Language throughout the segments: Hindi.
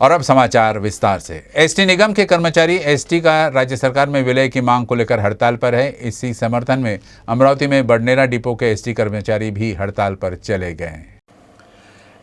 और अब समाचार विस्तार से। एसटी निगम के कर्मचारी एसटी का राज्य सरकार में विलय की मांग को लेकर हड़ताल पर है। इसी समर्थन में अमरावती में बडनेरा डिपो के एसटी कर्मचारी भी हड़ताल पर चले गए।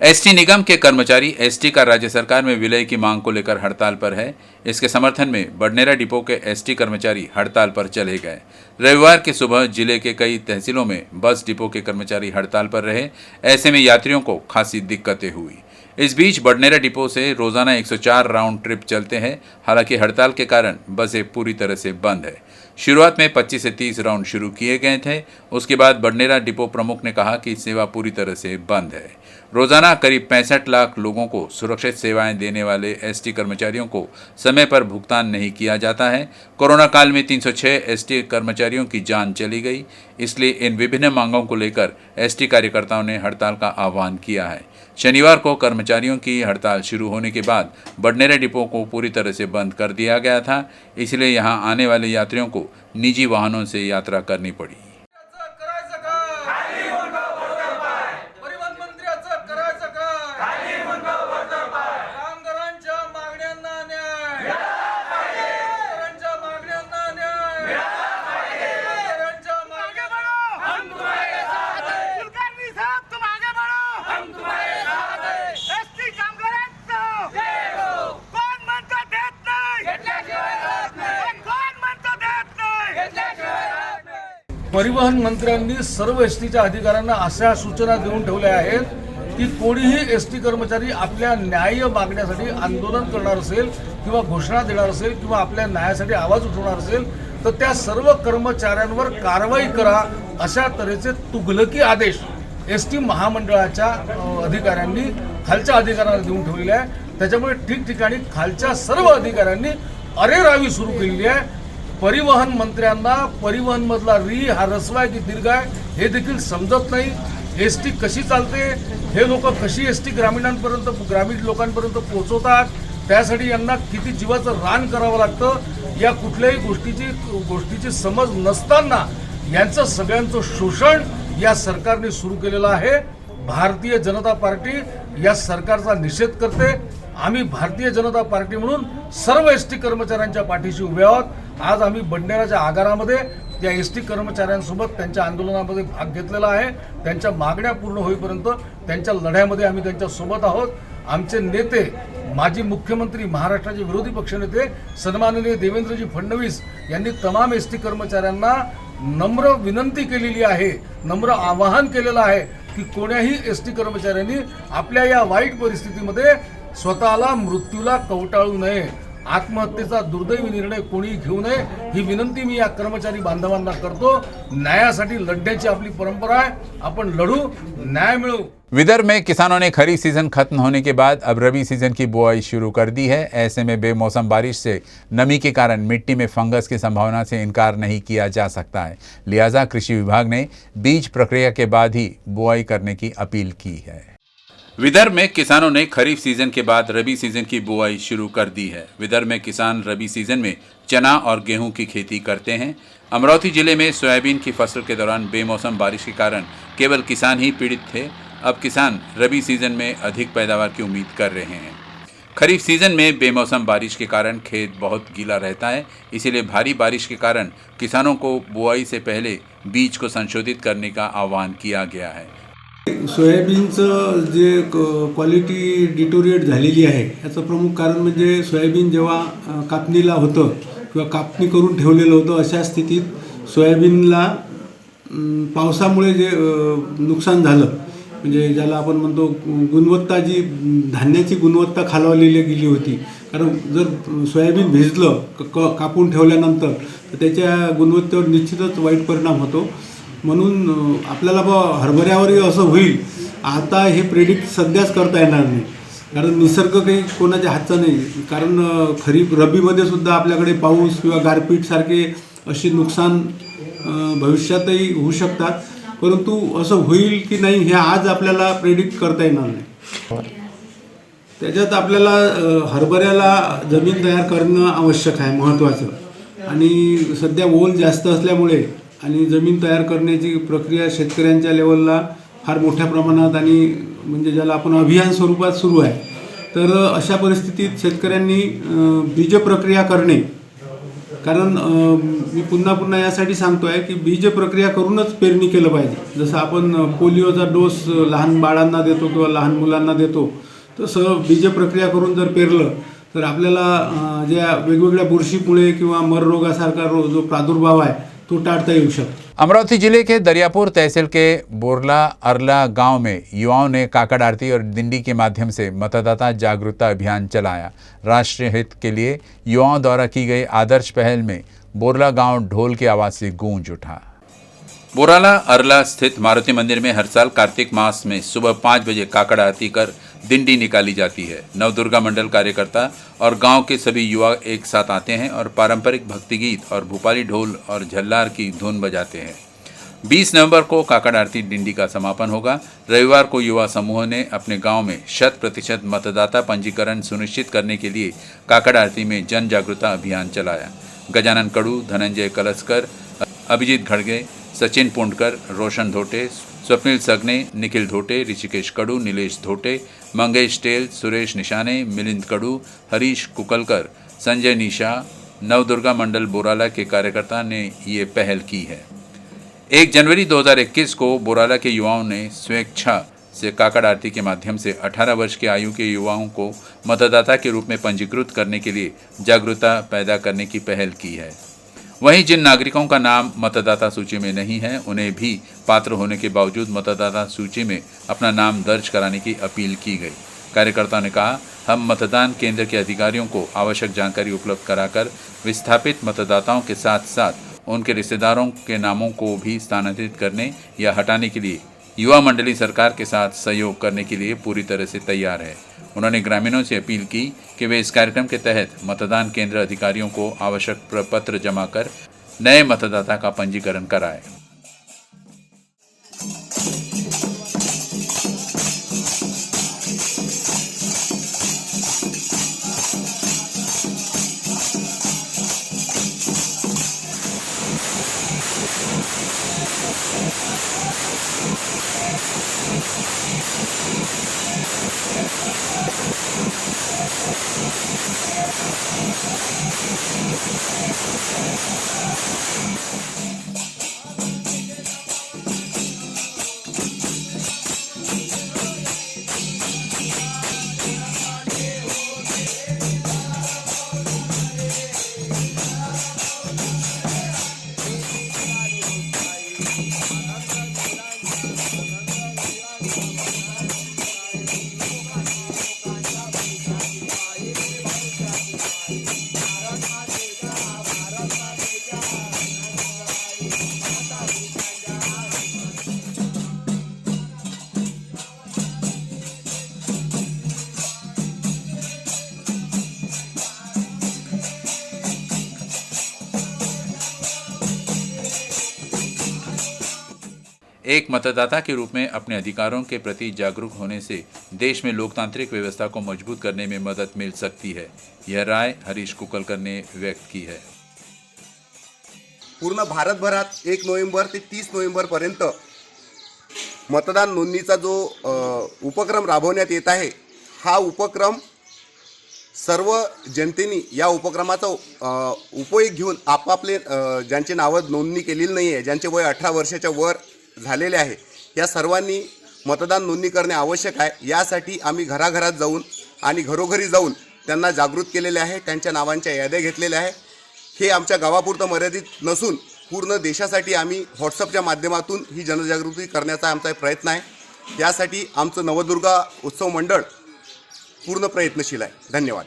एसटी निगम के कर्मचारी एसटी का राज्य सरकार में विलय की मांग को लेकर हड़ताल पर है। इसके समर्थन में बडनेरा डिपो के एसटी कर्मचारी हड़ताल पर चले गए। रविवार की सुबह जिले के कई तहसीलों में बस डिपो के कर्मचारी हड़ताल पर रहे। ऐसे में यात्रियों को खासी दिक्कतें हुई। इस बीच बडनेरा डिपो से रोजाना 104 राउंड ट्रिप चलते हैं। हालांकि हड़ताल के कारण बसें पूरी तरह से बंद है। शुरुआत में 25 से 30 राउंड शुरू किए गए थे। उसके बाद बडनेरा डिपो प्रमुख ने कहा कि सेवा पूरी तरह से बंद है। रोजाना करीब 65 लाख लोगों को सुरक्षित सेवाएं देने वाले एसटी कर्मचारियों को समय पर भुगतान नहीं किया जाता है। कोरोना काल में 306 एसटी कर्मचारियों की जान चली गई। इसलिए इन विभिन्न मांगों को लेकर एसटी कार्यकर्ताओं ने हड़ताल का आह्वान किया है। शनिवार को कर्मचारियों की हड़ताल शुरू होने के बाद बडनेरा डिपो को पूरी तरह से बंद कर दिया गया था। इसलिए यहां आने वाले यात्रियों को निजी वाहनों से यात्रा करनी पड़ी। परिवहन मंत्र्यांनी सर्व एसटीच्या अधिकाऱ्यांना अशा सूचना देऊन ठेवल्या आहेत की कोणीही एसटी कर्मचारी आपल्या न्याय मागण्यासाठी आंदोलन करणार असेल किंवा घोषणा देणार असेल किंवा आपल्या न्यायासाठी आवाज उठवणार असेल तर त्या सर्व कर्मचाऱ्यांवर कारवाई करा अशा तऱ्हेचे तुगलकी आदेश एसटी महामंडळाच्या अधिकाऱ्यांनी खालच्या अधिकाऱ्यांना देऊन ठेवलेले आहे। त्याच्यामुळे ठिकठिकाणी खालच्या सर्व अधिकाऱ्यांनी अरेरावी सुरू केलेली आहे। परिवहन मंत्र्यांना परिवहन मधला री हा रस्वा आहे की दीर्घ आहे हे देखील समजत नाही। एसटी कशी चालते, हे लोक कशी एसटी ग्रामीण लोकांपर्यंत पोहोचवतात, त्यासाठी यांना किती जीवाचं रान करावं लागतं, या कुठल्याही गोष्टीची समज नसताना यांचं सगळ्यांचं शोषण या सरकारने सुरू केलेलं आहे। भारतीय जनता पार्टी या सरकारचा निषेध करते। आम्ही भारतीय जनता पार्टी म्हणून सर्व एसटी कर्मचाऱ्यांच्या पाठीशी उभे आहोत। आज आम्ही बडनेराच्या आगारामध्ये त्या एसटी कर्मचाऱ्यांसोबत त्यांच्या आंदोलनामध्ये भाग घेतलेला आहे। त्यांच्या मागण्या पूर्ण होईपर्यंत त्यांच्या लढ्यामध्ये आम्ही त्यांच्या सोबत आहोत। आमचे नेते माजी मुख्यमंत्री महाराष्ट्राचे विरोधी पक्षनेते सन्माननीय देवेंद्रजी फडणवीस यांनी तमाम एसटी कर्मचाऱ्यांना नम्र विनंती केलेली आहे, नम्र आवाहन केलेलं आहे की कोण्याही एसटी कर्मचाऱ्यांनी आपल्या या वाईट परिस्थितीमध्ये स्वतःला मृत्यूला कवटाळू नये, आत्महत्येचा दुर्दैवी निर्णय कोणी घेऊ नये ही विनंती मी या कर्मचारी बांधवांना करतो। न्यायासाठी लढण्याची आपली परंपरा है, अपन लड़ू, न्याय मिलो। विदर्भ में किसानों ने खरीफ सीजन खत्म होने के बाद अब रबी सीजन की बुआई शुरू कर दी है। ऐसे में बेमौसम बारिश से नमी के कारण मिट्टी में फंगस की संभावना से इनकार नहीं किया जा सकता है। लिहाजा कृषि विभाग ने बीज प्रक्रिया के बाद ही बुआई करने की अपील की है। विदर्भ में किसानों ने खरीफ सीजन के बाद रबी सीजन की बुआई शुरू कर दी है। विदर्भ में किसान रबी सीजन में चना और गेहूं की खेती करते हैं। अमरावती जिले में सोयाबीन की फसल के दौरान बेमौसम बारिश के कारण केवल किसान ही पीड़ित थे। अब किसान रबी सीजन में अधिक पैदावार की उम्मीद कर रहे हैं। खरीफ सीजन में बेमौसम बारिश के कारण खेत बहुत गीला रहता है। इसीलिए भारी बारिश के कारण किसानों को बुआई से पहले बीज को संशोधित करने का आह्वान किया गया है। सोयाबीनचं जे क्वालिटी डिटोरिएट झालेली आहे याचं प्रमुख कारण म्हणजे सोयाबीन जेव्हा कापणीला होतं किंवा कापणी करून ठेवलेलं होतं अशा स्थितीत सोयाबीनला पावसामुळे जे नुकसान झालं, म्हणजे ज्याला आपण म्हणतो गुणवत्ता, जी धान्याची गुणवत्ता खालावलेली गेली होती। कारण जर सोयाबीन भिजलं कापून ठेवल्यानंतर तर त्याच्या गुणवत्तेवर निश्चितच वाईट परिणाम होतो। म्हणून आपल्याला हरभऱ्यावरही असं होईल आता हे प्रेडिक्ट सध्याच करता येणार नाही, कारण निसर्ग काही कोणाच्या हातचा नाही। कारण खरीप रब्बीमध्ये सुद्धा आपल्याकडे पाऊस किंवा गारपीट सारखे असे नुकसान भविष्यातही होऊ शकतात, परंतु असं होईल की नाही हे आज आपल्याला प्रेडिक्ट करता येणार नाही। त्याच्यात आपल्याला हरभऱ्याला जमीन तयार करणं आवश्यक आहे, महत्त्वाचं। आणि सध्या ओल जास्त असल्यामुळे आणि जमीन तयार करण्याची प्रक्रिया शेतकऱ्यांच्या लेवलला फार मोठ्या प्रमाणात आणि म्हणजे ज्याला आपण अभियान स्वरूपात सुरू आहे। तर अशा परिस्थितीत शेतकऱ्यांनी बीज प्रक्रिया करणे, कारण मी पुन्हा यासाठी सांगतो आहे की बीज प्रक्रिया करूनच पेरणी केलं पाहिजे. जसं आपण पोलिओचा डोस लहान बाळांना देतो किंवा लहान मुलांना देतो, तसं बीज प्रक्रिया करून जर पेरलं तर आपल्याला ज्या वेगवेगळ्या बुरशीमुळे किंवा मर रोगासारखा जो प्रादुर्भाव आहे तो टाळता येऊ शकतो. अमरावती जिले के दरियापुर तहसील के बोरला अरला गांव में युवाओं ने काकड़ आरती और दिंडी के माध्यम से मतदाता जागरूकता अभियान चलाया. राष्ट्रीय हित के लिए युवाओं द्वारा की गई आदर्श पहल में बोरला गांव ढोल की आवाज से गूंज उठा. बोराला अरला स्थित मारुति मंदिर में हर साल कार्तिक मास में सुबह 5 बजे काकड़ आरती कर दिंडी निकाली जाती है. नवदुर्गा मंडल कार्यकर्ता और गांव के सभी युवा एक साथ आते हैं और पारंपरिक भक्ति गीत और भोपाली ढोल और झल्लार की धुन बजाते हैं. 20 नवंबर को काकड़ आरती दिंडी का समापन होगा. रविवार को युवा समूह ने अपने गांव में 100% मतदाता पंजीकरण सुनिश्चित करने के लिए काकड़ आरती में जन जागरूकता अभियान चलाया. गजानन कड़ू, धनंजय कलस्कर, अभिजीत खड़गे, सचिन पुंडकर, रोशन धोटे, स्वप्निल सगने, निखिल धोटे, ऋषिकेश कड़ू, नीलेश धोटे, मंगेश टेल, सुरेश निशाने, मिलिंद कड़ू, हरीश कुकलकर, संजय निशा, नवदुर्गा मंडल बोराला के कार्यकर्ता ने ये पहल की है. 1 जनवरी 2021 को बोराला के युवाओं ने स्वेच्छा से काकड़ आरती के माध्यम से 18 वर्ष की आयु के युवाओं को मतदाता के रूप में पंजीकृत करने के लिए जागरूकता पैदा करने की पहल की है. वहीं जिन नागरिकों का नाम मतदाता सूची में नहीं है उन्हें भी पात्र होने के बावजूद मतदाता सूची में अपना नाम दर्ज कराने की अपील की गई. कार्यकर्ताओं ने कहा, हम मतदान केंद्र के अधिकारियों को आवश्यक जानकारी उपलब्ध कराकर विस्थापित मतदाताओं के साथ साथ उनके रिश्तेदारों के नामों को भी स्थानांतरित करने या हटाने के लिए युवा मंडली सरकार के साथ सहयोग करने के लिए पूरी तरह से तैयार है. उन्होंने ग्रामीणों से अपील की कि वे इस कार्यक्रम के तहत मतदान केंद्र अधिकारियों को आवश्यक प्रपत्र जमा कर नए मतदाता का पंजीकरण कराएं. एक मतदाता के रूप में अपने अधिकारों के प्रति जागरूक होने से देश में लोकतांत्रिक व्यवस्था को मजबूत करने में मदद मिल सकती है. यह राय हरीश कुकलकर ने व्यक्त की है. पूर्ण भारतभरात 1 नोव्हेंबर ते 30 नोव्हेंबरपर्यंत मतदान नोंदणीचा जो उपक्रम राबवण्यात येत आहे, हा उपक्रम सर्व जनतेने या उपक्रमाचा उपयोग घेऊन आपापले ज्यांचे नावं नोंदणी केलेली नाही आहे, ज्यांचे वय 18 वर्षाच्या वर झालेले आहे, या सर्वांनी मतदान नोंदणी करणे आवश्यक आहे. यासाठी आम्ही घराघरात जाऊन आणि घरोघरी जाऊन त्यांना जागृत केलेले आहे, त्यांच्या नावांच्या याद्या घेतलेल्या आहे. हे आमच्या गावापुरतं मर्यादित नसून पूर्ण देशासाठी आम्ही व्हॉट्सअपच्या माध्यमातून ही जनजागृती करण्याचा आमचा प्रयत्न आहे. यासाठी आमचं नवदुर्गा उत्सव मंडळ पूर्ण प्रयत्नशील आहे. धन्यवाद.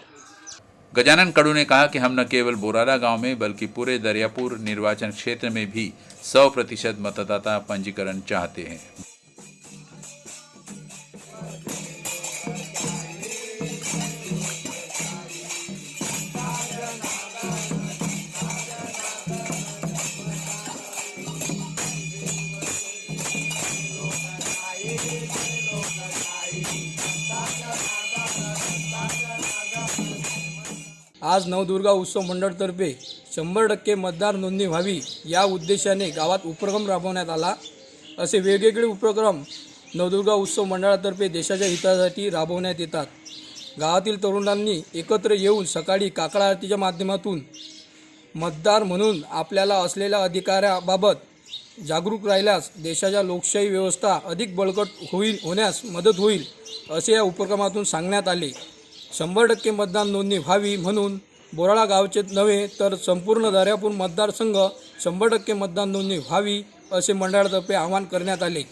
गजानन कड़ू ने कहा कि हम न केवल बोराला गांव में बल्कि पूरे दरियापुर निर्वाचन क्षेत्र में भी 100% मतदाता पंजीकरण चाहते हैं. आज नवदुर्गा उत्सव मंडळतर्फे 100% मतदार नोंदणी व्हावी या उद्देशाने गावात उपक्रम राबवण्यात आला. असे वेगवेगळे उपक्रम नवदुर्गा उत्सव मंडळातर्फे देशाच्या हितासाठी राबवण्यात येतात. गावातील तरुणांनी एकत्र येऊन सकाळी काकड आरतीच्या माध्यमातून मतदार म्हणून आपल्याला असलेल्या अधिकाराबाबत जागरूक राहिल्यास देशाच्या लोकशाही व्यवस्था अधिक बळकट होण्यास मदत होईल असे या उपक्रमातून सांगण्यात आले. 100% मतदान नोंदणी व्हावी म्हणून बोराळा गावचे नव्हे तर संपूर्ण दर्यापूर मतदारसंघ 100% मतदान नोंदणी व्हावी असे मंडळातर्फे आवाहन करण्यात आले.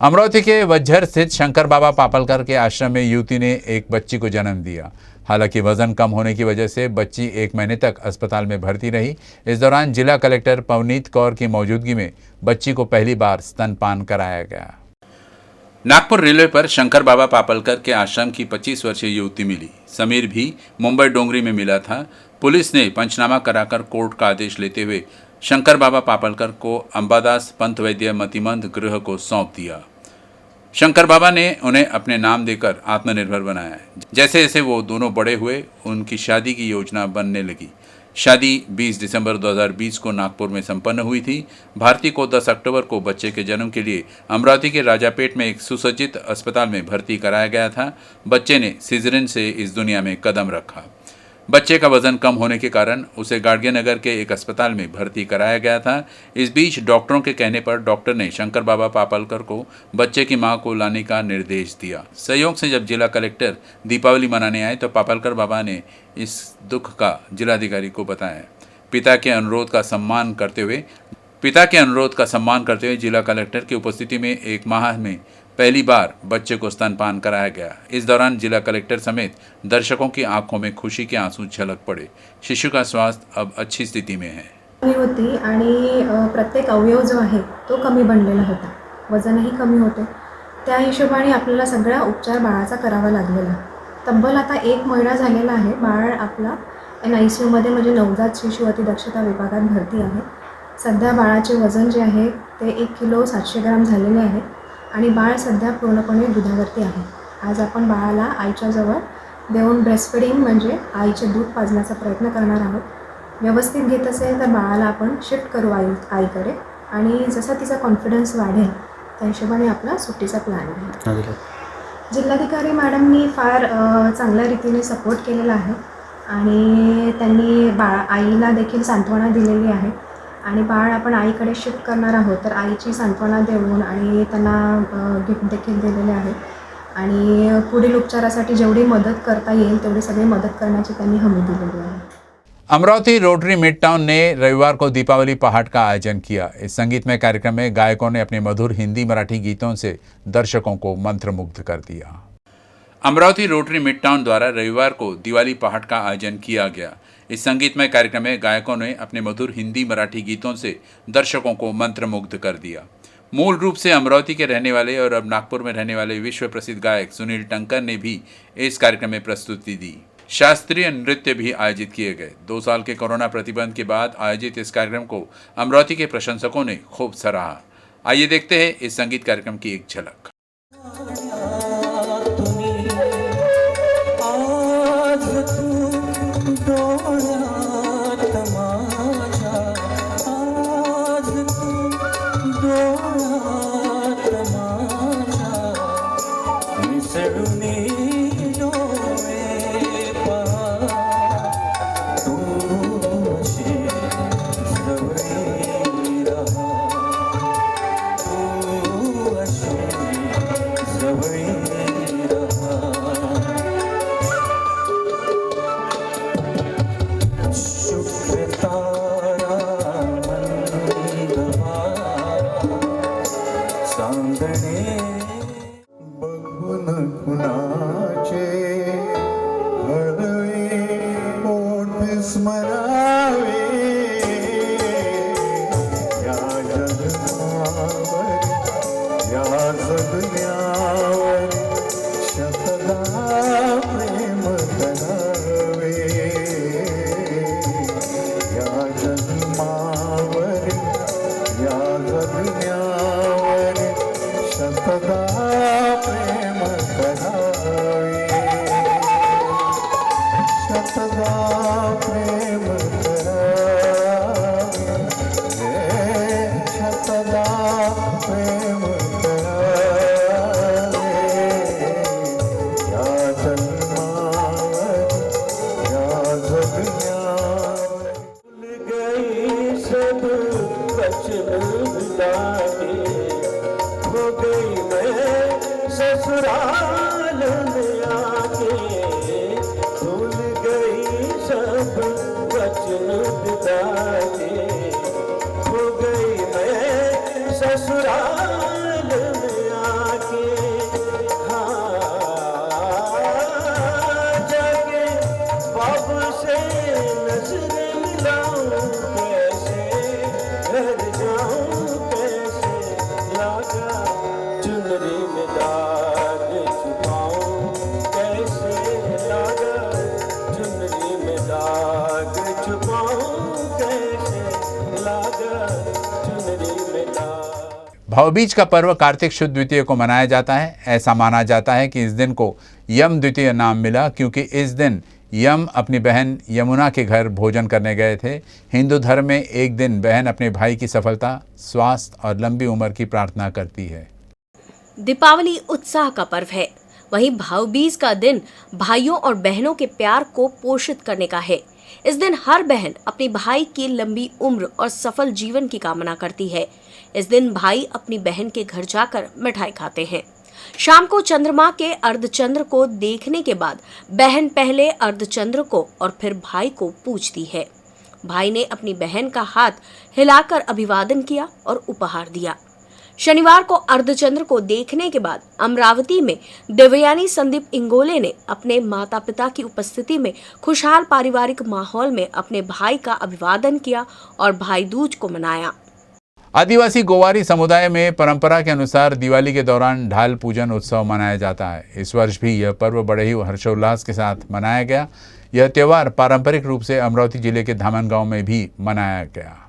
अमरावती के वज्झर स्थित शंकर बाबा पापलकर के आश्रम में युवती ने एक बच्ची को जन्म दिया. हालांकि वजन कम होने की वजह से बच्ची 1 महीने तक अस्पताल में भर्ती रही. इस दौरान जिला कलेक्टर पवनीत कौर की मौजूदगी में बच्ची को पहली बार स्तनपान कराया गया. नागपुर रेलवे पर शंकर बाबा पापलकर के आश्रम की 25 वर्षीय युवती मिली. समीर भी मुंबई डोंगरी में मिला था. पुलिस ने पंचनामा कराकर कोर्ट का आदेश लेते हुए शंकर बाबा पापलकर को अंबादास पंत वैद्य मतिमंद गृह को सौंप दिया. शंकर बाबा ने उन्हें अपने नाम देकर आत्मनिर्भर बनाया. जैसे जैसे वो दोनों बड़े हुए उनकी शादी की योजना बनने लगी. शादी 20 दिसंबर 2020 को नागपुर में संपन्न हुई थी. भारती को 10 अक्टूबर को बच्चे के जन्म के लिए अमरावती के राजापेट में एक सुसज्जित अस्पताल में भर्ती कराया गया था. बच्चे ने सिजरिन से इस दुनिया में कदम रखा. बच्चे का वजन कम होने के कारण उसे गाड़गे नगर के एक अस्पताल में भर्ती कराया गया था. इस बीच डॉक्टरों के कहने पर डॉक्टर ने शंकर बाबा पापलकर को बच्चे की मां को लाने का निर्देश दिया. संयोग से जब जिला कलेक्टर दीपावली मनाने आए तो पापलकर बाबा ने इस दुख का जिलाधिकारी को बताया. पिता के अनुरोध का सम्मान करते हुए जिला कलेक्टर की उपस्थिति में 1 माह में पहली बार बच्चे को स्तनपान कराया गया. इस दौरान जिला कलेक्टर समेत दर्शकों की आंखों में खुशी के आंसू झलक पड़े. शिशु का स्वास्थ्य अब अच्छी स्थिती में है. होती आणि प्रत्येक अवयव जो आहे तो कमी बनलेला होता, वजनही कमी होते. त्या हिशोबाने आपल्याला सगळा उपचार बाळाचा करावा लागलेला. तब्बल आता 1 महिना झालेला आहे. बाळ आपला NICUमध्ये म्हणजे नवजात शिशु अतिदक्षता विभागात भरती आहे. सध्या बाळाचे वजन जे आहे ते 1 किलो 700 ग्राम झालेले आहे आणि बाळ सध्या पूर्णपणे दुधावरती आहे. आज आपण बाळाला आईच्या जवळ देऊन ब्रेस्टफीडिंग म्हणजे आईचे दूध पाजण्याचा प्रयत्न करणार आहोत. व्यवस्थित घेत असेल तर बाळाला आपण शिफ्ट करू आईकडे आणि जसा तिचा कॉन्फिडन्स वाढेल त्या हिशोबाने आपला सुट्टीचा प्लॅन आहे. जिल्हाधिकारी मॅडमनी फार चांगल्या रीतीने सपोर्ट केलेला आहे आणि त्यांनी आईला देखील सांत्वना दिलेली आहे आणि बाळ आपण आईकडे शिफ्ट करणार आहोत तर आईची सांत्वना देऊन आणि त्यांना गिफ्ट देखील दिलेले आहे आणि पुढील उपचारासाठी जेवढी मदत करता येईल तेवढी सगळी मदत करण्याची त्यांनी हमी दिलेली आहे. अमरावती रोटरी मिड टाउन ने रविवार को दीपावली पहाट का आयोजन किया. इस संगीतमय कार्यक्रम में गायकों ने अपने मधुर हिंदी मराठी गीतों से दर्शकों को मंत्रमुग्ध कर दिया. अमरावती रोटरी मिड टाउन द्वारा रविवार को दिवाली पहाट का आयोजन किया गया. इस संगीतमय कार्यक्रम में गायकों ने अपने मधुर हिंदी मराठी गीतों से दर्शकों को मंत्रमुग्ध कर दिया. मूल रूप से अमरावती के रहने वाले और अब नागपुर में रहने वाले विश्व प्रसिद्ध गायक सुनील टंकर ने भी इस कार्यक्रम में प्रस्तुति दी. शास्त्रीय नृत्य भी आयोजित किए गए. 2 साल के कोरोना प्रतिबंध के बाद आयोजित इस कार्यक्रम को अमरावती के प्रशंसकों ने खूब सराहा. आइए देखते हैं इस संगीत कार्यक्रम की एक झलक. भाऊबीज का पर्व कार्तिक शुद्ध द्वितीय को मनाया जाता है। ऐसा माना जाता है कि इस दिन को यम द्वितीय नाम मिला क्योंकि इस दिन यम अपनी बहन यमुना के घर भोजन करने गए थे। हिंदू धर्म में एक दिन बहन अपने भाई की सफलता, स्वास्थ्य और लंबी उम्र की प्रार्थना करती है। दीपावली उत्साह का पर्व है, वहीं भाऊबीज का दिन भाइयों और बहनों के प्यार को पोषित करने का है। इस दिन हर बहन अपने भाई की लंबी उम्र और सफल जीवन की कामना करती है। इस दिन भाई अपनी बहन के घर जाकर मिठाई खाते हैं। शाम को चंद्रमा के अर्धचंद्र को देखने के बाद बहन पहले अर्धचंद्र को और फिर भाई को पूजती है। भाई ने अपनी बहन का हाथ हिलाकर अभिवादन किया और उपहार दिया। शनिवार को अर्धचंद्र को देखने के बाद अमरावती में देवयानी संदीप इंगोले ने अपने माता पिता की उपस्थिति में खुशहाल पारिवारिक माहौल में अपने भाई का अभिवादन किया और भाई दूज को मनाया। आदिवासी गोवारी समुदाय में परंपरा के अनुसार दिवाली के दौरान ढाल पूजन उत्सव मनाया जाता है। इस वर्ष भी यह पर्व बड़े ही हर्षोल्लास के साथ मनाया गया। यह त्यौहार पारंपरिक रूप से अमरावती जिले के धामनगांव में भी मनाया गया।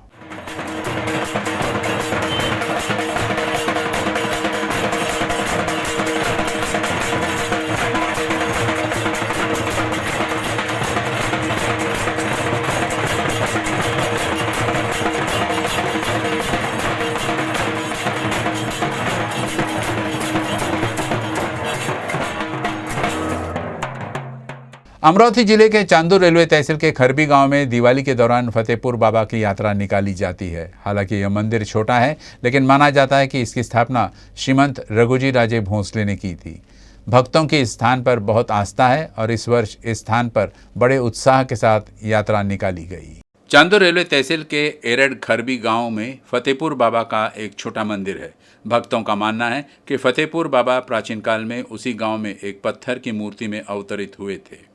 अमरावती जिले के चांदूर रेलवे तहसील के खरबी गांव में दिवाली के दौरान फतेहपुर बाबा की यात्रा निकाली जाती है। हालांकि यह मंदिर छोटा है, लेकिन माना जाता है कि इसकी स्थापना श्रीमंत रघुजी राजे भोंसले ने की थी। भक्तों की इस स्थान पर बहुत आस्था है और इस वर्ष इस स्थान पर बड़े उत्साह के साथ यात्रा निकाली गई। चांदूर रेलवे तहसील के एरड खरबी गांव में फतेहपुर बाबा का एक छोटा मंदिर है। भक्तों का मानना है कि फतेहपुर बाबा प्राचीन काल में उसी गांव में एक पत्थर की मूर्ति में अवतरित हुए थे।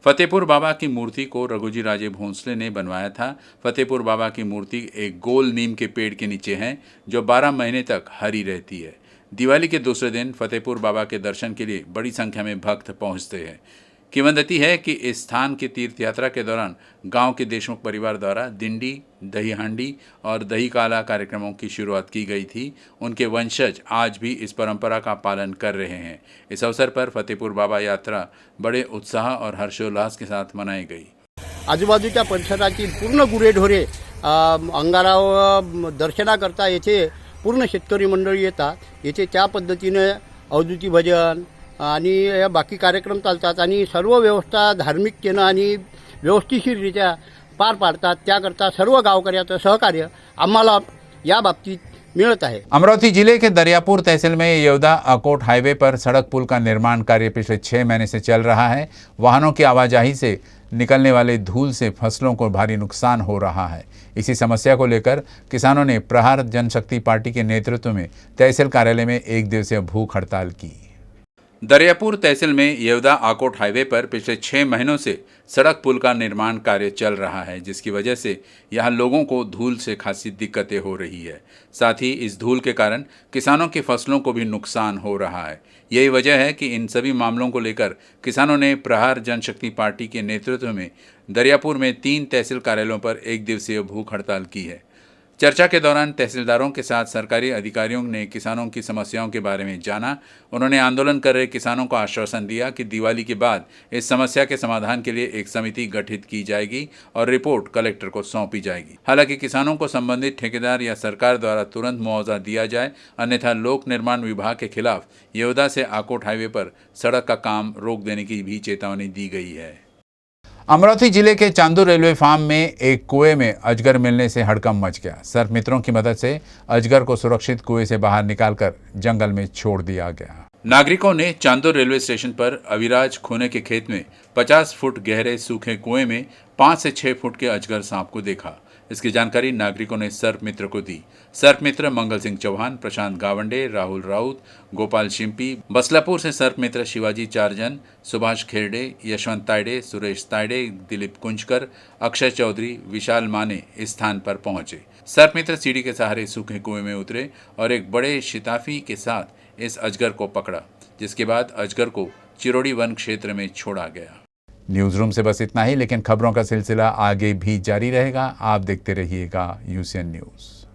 फतेहपुर बाबा की मूर्ति को रघुजी राजे भोंसले ने बनवाया था। फतेहपुर बाबा की मूर्ति एक गोल नीम के पेड़ के नीचे है जो 12 महीने तक हरी रहती है। दिवाली के दूसरे दिन फतेहपुर बाबा के दर्शन के लिए बड़ी संख्या में भक्त पहुंचते हैं। किंवदंती है कि इस स्थान की तीर्थ यात्रा के दौरान गांव के देशमुख परिवार द्वारा दिंडी, दही हांडी और दही काला कार्यक्रमों की शुरुआत की गई थी। उनके वंशज आज भी इस परंपरा का पालन कर रहे हैं। इस अवसर पर फतेहपुर बाबा यात्रा बड़े उत्साह और हर्षोल्लास के साथ मनाई गई। आजूबाजूच्या परिसरातील पूर्ण गुरेढोरे अंगारावर दर्शनाकरता येथे पूर्ण शेतकरी मंडळी येतात। येथे त्या पद्धतीने अवधूती भजन आणि या बाकी कार्यक्रम चालतात आणि सर्व व्यवस्था धार्मिकतेनं आणि व्यवस्थितरित्या पार पाडतात। त्याकरता सर्व गावकऱ्याचं सहकार्य आम्हाला या बाबतीत मिळत आहे। अमरावती जिले के दरियापुर तहसील में येवदा अकोट हाईवे पर सड़क पुल का निर्माण कार्य पिछले 6 महीने से चल रहा है। वाहनों की आवाजाही से निकलने वाले धूल से फसलों को भारी नुकसान हो रहा है। इसी समस्या को लेकर किसानों ने प्रहार जनशक्ति पार्टी के नेतृत्व में तहसील कार्यालय में 1 दिवसीय भूख हड़ताल की। दरियापुर तहसील में येवदा आकोट हाईवे पर पिछले 6 महीनों से सड़क पुल का निर्माण कार्य चल रहा है, जिसकी वजह से यहां लोगों को धूल से खासी दिक्कतें हो रही है। साथ ही इस धूल के कारण किसानों की फसलों को भी नुकसान हो रहा है। यही वजह है कि इन सभी मामलों को लेकर किसानों ने प्रहार जनशक्ति पार्टी के नेतृत्व में दरियापुर में 3 तहसील कार्यालयों पर 1 दिवसीय भूख हड़ताल की है। चर्चा के दौरान तहसीलदारों के साथ सरकारी अधिकारियों ने किसानों की समस्याओं के बारे में जाना। उन्होंने आंदोलन कर रहे किसानों को आश्वासन दिया कि दिवाली के बाद इस समस्या के समाधान के लिए एक समिति गठित की जाएगी और रिपोर्ट कलेक्टर को सौंपी जाएगी। हालांकि किसानों को संबंधित ठेकेदार या सरकार द्वारा तुरंत मुआवजा दिया जाए, अन्यथा लोक निर्माण विभाग के खिलाफ येवदा से आकोट हाईवे पर सड़क का काम रोक देने की भी चेतावनी दी गई है। अमरावती जिले के चांदूर रेलवे फार्म में एक कुएं में अजगर मिलने से हड़कंप मच गया। सर्प मित्रों की मदद से अजगर को सुरक्षित कुएं से बाहर निकालकर जंगल में छोड़ दिया गया। नागरिकों ने चांदूर रेलवे स्टेशन पर अविराज खोने के खेत में 50 फुट गहरे सूखे कुएं में 5 से 6 फुट के अजगर सांप को देखा। इसकी जानकारी नागरिकों ने सर्प मित्र को दी। सर्प मित्र मंगल सिंह चौहान, प्रशांत गावंडे, राहुल राउत, गोपाल शिंपी, बसलापुर से सर्प मित्र शिवाजी चारजन, सुभाष खेरडे, यशवंत तायडे, सुरेश तायडे, दिलीप कुंजकर, अक्षय चौधरी, विशाल माने इस स्थान पर पहुंचे। सर्प मित्र सीढ़ी के सहारे सूखे कुएं में उतरे और एक बड़े शिताफी के साथ इस अजगर को पकड़ा, जिसके बाद अजगर को चिरोड़ी वन क्षेत्र में छोड़ा गया। न्यूज़ रूम से बस इतना ही, लेकिन खबरों का सिलसिला आगे भी जारी रहेगा। आप देखते रहिएगा यूसीएन न्यूज़।